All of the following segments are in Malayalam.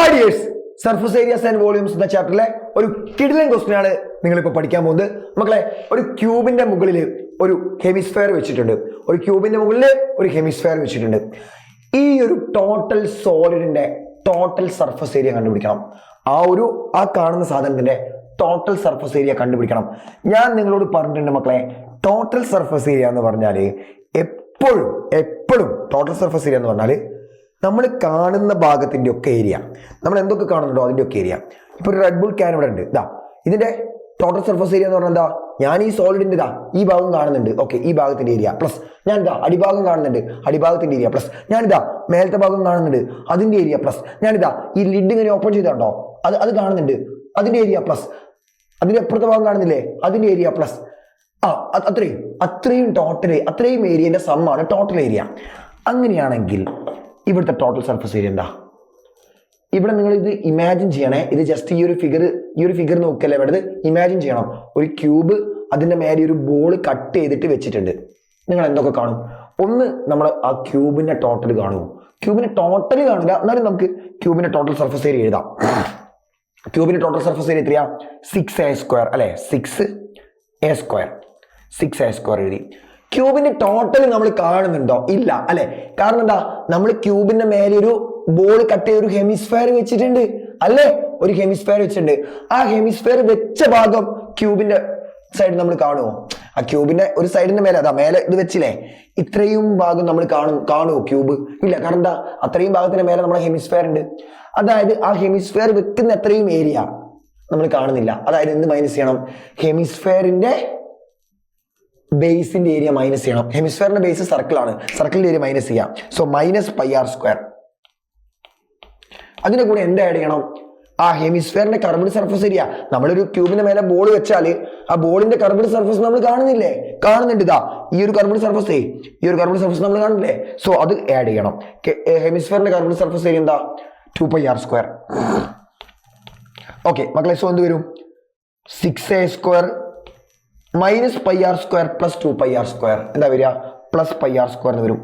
Hi dears, surface areas and volumes എന്ന ചാപ്റ്ററിലെ ഒരു കിടിലൻ ക്വസ്റ്റ്യൻ ആണ് നിങ്ങളിപ്പോൾ പഠിക്കാൻ പോകുന്നത്. മക്കളെ, ഒരു ക്യൂബിന്റെ മുകളിൽ ഒരു ഹെമിസ്ഫിയർ വെച്ചിട്ടുണ്ട്. ഒരു ക്യൂബിന്റെ മുകളിൽ ഒരു ഹെമിസ്ഫിയർ വെച്ചിട്ടുണ്ട്. ഈ ഒരു ടോട്ടൽ സോളിഡിന്റെ ടോട്ടൽ സർഫസ് ഏരിയ കണ്ടുപിടിക്കണം. ആ കാണുന്ന സാധനത്തിന്റെ ടോട്ടൽ സർഫസ് ഏരിയ കണ്ടുപിടിക്കണം. ഞാൻ നിങ്ങളോട് പറഞ്ഞിട്ടുണ്ട് മക്കളെ, ടോട്ടൽ സർഫസ് ഏരിയ എന്ന് പറഞ്ഞാൽ എപ്പോഴും ടോട്ടൽ സർഫസ് ഏരിയ എന്ന് പറഞ്ഞാൽ നമ്മൾ കാണുന്ന ഭാഗത്തിന്റെ ഒക്കെ ഏരിയ, നമ്മൾ എന്തൊക്കെ കാണുന്നുണ്ടോ അതിന്റെ ഒക്കെ ഏരിയ. ഇപ്പൊ ഒരു റെഡ് ബുൾ ക്യാൻ ഇവിടെ ഉണ്ട്. ഇതിന്റെ ടോട്ടൽ സർഫസ് ഏരിയ എന്ന് പറഞ്ഞാൽ എന്താ? ഞാൻ ഈ സോളിഡിന്റെ ഈ ഭാഗം കാണുന്നുണ്ട്, ഓക്കെ, ഈ ഭാഗത്തിന്റെ ഏരിയ പ്ലസ് ഞാൻ അടിഭാഗം കാണുന്നുണ്ട്, അടിഭാഗത്തിന്റെ ഏരിയ പ്ലസ് ഞാനിതാ മേലത്തെ ഭാഗം കാണുന്നുണ്ട്, അതിന്റെ ഏരിയ പ്ലസ് ഞാനിതാ ഈ ലിഡ് ഇങ്ങനെ ഓപ്പൺ ചെയ്തോ അത് കാണുന്നുണ്ട്, അതിന്റെ ഏരിയ പ്ലസ് അതിന്റെ അപ്പുറത്തെ ഭാഗം കാണുന്നില്ലേ, അതിന്റെ ഏരിയ പ്ലസ് അത്രയും അത്രയും ഏരിയന്റെ സമ്മാണ് ടോട്ടൽ ഏരിയ. അങ്ങനെയാണെങ്കിൽ ഇവിടുത്തെ ടോട്ടൽ സർഫസ് ഏരിയ എന്താ? ഇവിടെ നിങ്ങൾ ഇത് ഇമാജിൻ ചെയ്യണേ. ഇത് ജസ്റ്റ് ഈ ഒരു ഫിഗർ നോക്കല്ലേ, ഇവിടെ ഇമാജിൻ ചെയ്യണം. ഒരു ക്യൂബ്, അതിന്റെ മേലെ ഒരു ബോൾ കട്ട് ചെയ്തിട്ട് വെച്ചിട്ടുണ്ട്. നിങ്ങൾ എന്തൊക്കെ കാണും? ഒന്ന്, നമ്മൾ ആ ക്യൂബിന്റെ ടോട്ടൽ കാണുമോ? ക്യൂബിന്റെ ടോട്ടൽ കാണില്ല, എന്നാലും നമുക്ക് ക്യൂബിന്റെ ടോട്ടൽ സർഫസ് ഏരിയ എഴുതാം. ക്യൂബിന്റെ ടോട്ടൽ സർഫസ് ഏരിയ എത്രയാ? 6a² അല്ലെ? 6a² എഴുതി. ക്യൂബിന്റെ ടോട്ടൽ നമ്മൾ കാണുന്നുണ്ടോ? ഇല്ല അല്ലെ? കാരണം എന്താ? നമ്മൾ ക്യൂബിന്റെ മേലെ ഒരു ബോൾ കട്ട് ചെയ്ത് ഒരു ഹെമിസ്ഫിയർ വെച്ചിട്ടുണ്ട് അല്ലെ? ഒരു ഹെമിസ്ഫിയർ വെച്ചിട്ടുണ്ട്. ആ ഹെമിസ്ഫിയർ വെച്ച ഭാഗം ക്യൂബിന്റെ സൈഡ് നമ്മൾ കാണുമോ? ആ ക്യൂബിന്റെ ഒരു സൈഡിന്റെ മേലെ മേലെ ഇത് വെച്ചില്ലേ, ഇത്രയും ഭാഗം നമ്മൾ കാണുമോ ക്യൂബ്? ഇല്ല. കാരണം എന്താ? അത്രയും ഭാഗത്തിന്റെ മേലെ നമ്മുടെ ഹെമിസ്ഫിയർ ഉണ്ട്. അതായത് ആ ഹെമിസ്ഫിയർ വെക്കുന്ന അത്രയും ഏരിയ നമ്മൾ കാണുന്നില്ല. അതായത് എന്ത് മൈനസ് ചെയ്യണം? ഹെമിസ്ഫിയറിന്റെ ബേസിന്റെ ഏരിയ മൈനസ് ചെയ്യണം. ഹെമിസ്ഫിയറിന്റെ ബേസ് സർക്കിൾ ആണ്, സർക്കിളിന്റെ ഏരിയ മൈനസ് ചെയ്യാം. So -πr². അതിന്റെ കൂടെ എന്താ ആഡ് ചെയ്യണം? ആ ഹെമിസ്ഫിയറിന്റെ കർവ്ഡ് സർഫസ് ഏരിയ. നമ്മളൊരു ക്യൂബിന്റെ മേലെ ബോൾ വെച്ചാൽ ആ ബോളിന്റെ കർവ്ഡ് സർഫസ് നമ്മൾ കാണുന്നില്ലേ? കാണുന്നുണ്ട്. ഈ ഒരു കർവ്ഡ് സർഫസ് നമ്മൾ കാണുന്നില്ലേ? സോ അത് ആഡ് ചെയ്യണം. ഹെമിസ്ഫിയറിന്റെ കർവ്ഡ് സർഫസ് ഏരിയ എന്താ? 2πr². ഓക്കെ മക്കളെ, സോ എന്ത് വരും? 6a² -πr² + 2πr². എന്താ വരിക? +πr² എന്ന് വരും.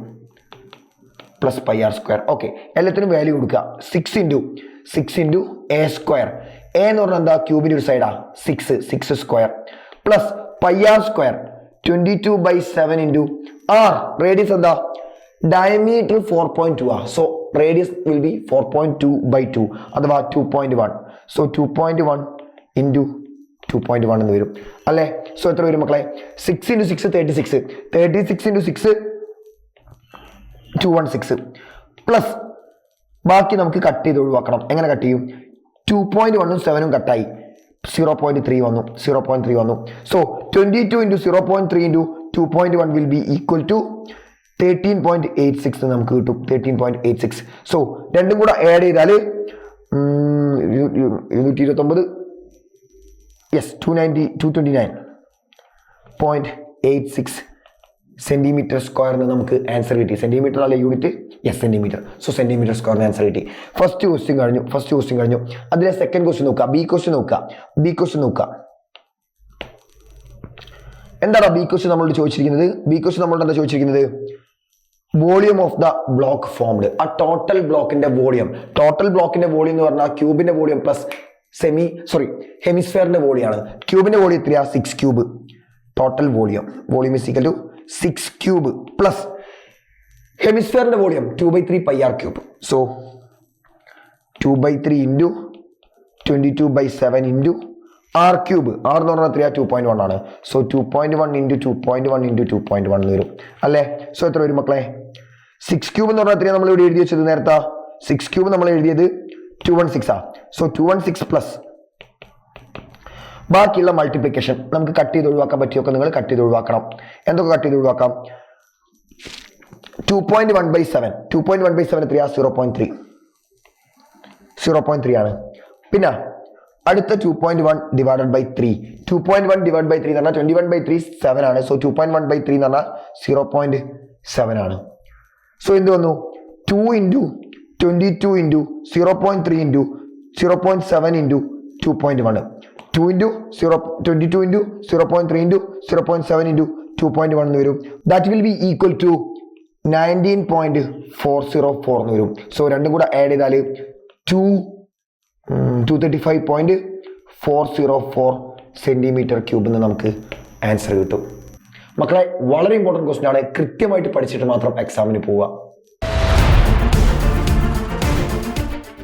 +πr². ഓക്കെ, എല്ലാത്തിനും വാല്യൂ കൊടുക്കുക. 6 × a². a എന്ന് പറഞ്ഞാൽ എന്താ? ക്യൂബിന്റെ ഒരു സൈഡാ. 6² പ്ലസ് πr². 22/7 × r. റേഡിയസ് എന്താ? ഡയമീറ്റർ 4.2 ആ. സോ റേഡിയസ് വിൽ ബി 4.2/2 അഥവാ 2.1. സോ 2.1 × 2.1 എന്ന് വരും അല്ലെ? സോ എത്ര വരും മക്കളെ? 6 × 6 36. 36 × 6 216 പ്ലസ് ബാക്കി നമുക്ക് കട്ട് ചെയ്ത് ഒഴിവാക്കണം. എങ്ങനെ കട്ട് ചെയ്യും? 2.1ഉം 7ഉം കട്ടായി, 0.3 വന്നു. 0.3 വന്നു. So 22 × 0.3 × 2.1 will be equal to 13.86 നമുക്ക് കിട്ടും. 13.86. സോ രണ്ടും കൂടെ ആഡ് ചെയ്താൽ 229 229.86 സെന്റിമീറ്റർ സ്ക്വയർ എന്ന് നമുക്ക് ആൻസർ കിട്ടി. സെന്റിമീറ്റർ അല്ലെ unit? Yes, centimetre. So centimetre സ്ക്വയറിന് ആൻസർ കിട്ടി. ഫസ്റ്റ് ക്വസ്റ്റ്യൻ കഴിഞ്ഞു. അതിലെ സെക്കൻഡ് ക്വസ്റ്റ്യൻ നോക്കുക. ബി ക്വസ്റ്റ്യൻ നോക്കുക. എന്താണ് ബി ക്വസ്റ്റ്യൻ നമ്മളോട് ചോദിച്ചിരിക്കുന്നത്? ബി ക്വസ്റ്റ്യൻ നമ്മളോട് എന്താ ചോദിച്ചിരിക്കുന്നത്? Volume of the block formed. ആ ടോട്ടൽ ബ്ലോക്കിന്റെ വോളിയം എന്ന് പറഞ്ഞാൽ ക്യൂബിന്റെ വോളിയം പ്ലസ് ഹെമിസ്ഫിയറിന്റെ വോളിയാണ്. ക്യൂബിന്റെ വോളിയം എത്രയാ? 6 cube. Total volume is equal to 6 cube plus ഹെമിസ്ഫിയറിന്റെ volume 2/3πr³. So 2/3 × 22/7 × r³. r എന്ന് പറഞ്ഞാൽ എത്രയാ? 2.1 ആണ്. സോ 2.1 × 2.1 × 2.1 എന്ന് വരും അല്ലെ? സോ എത്ര വരും മക്കളെ? 6 ക്യൂബ് എന്ന് പറഞ്ഞാൽ എത്രയാ നമ്മൾ ഇവിടെ എഴുതി വെച്ചത് നേരത്തെ? 6 ക്യൂബ് നമ്മൾ എഴുതിയത് 216 ആ. സോ 216 പ്ലസ് ബാക്കിയുള്ള മൾട്ടിപ്ലിക്കേഷൻ നമുക്ക് കട്ട് ചെയ്ത് ഒഴിവാക്കാൻ പറ്റിയൊക്കെ നിങ്ങൾ കട്ട് ചെയ്ത് ഒഴിവാക്കണം. എന്തൊക്കെ കട്ട് ചെയ്ത് ഒഴിവാക്കാം? 2.1/7. 2.1/7 എത്രയാ? 0.3 ആണ്. പിന്നെ അടുത്ത 2.1 / 3. 2.1 / 3 എന്ന് പറഞ്ഞാൽ 21/3 7 ആണ്. സോ 2.1/3 എന്ന് പറഞ്ഞാൽ 0.7 ആണ്. സോ എന്ത് വന്നു? 2 × 22 × 0.3 × 0.7 × 2.1. 2 × 22 × 0.3 × 0.7 × 2.1 എന്ന് വരും. That will be equal to 19.404 എന്ന് വരും. സോ രണ്ടും കൂടെ ആഡ് ചെയ്താൽ 2 235.404 സെന്റിമീറ്റർ ക്യൂബ് എന്ന് നമുക്ക് ആൻസർ കിട്ടും. മക്കളെ വളരെ ഇമ്പോർട്ടൻറ്റ് ക്വസ്റ്റ്യൻ ആണ്. കൃത്യമായിട്ട് പഠിച്ചിട്ട് മാത്രം എക്സാമിന് പോവുക.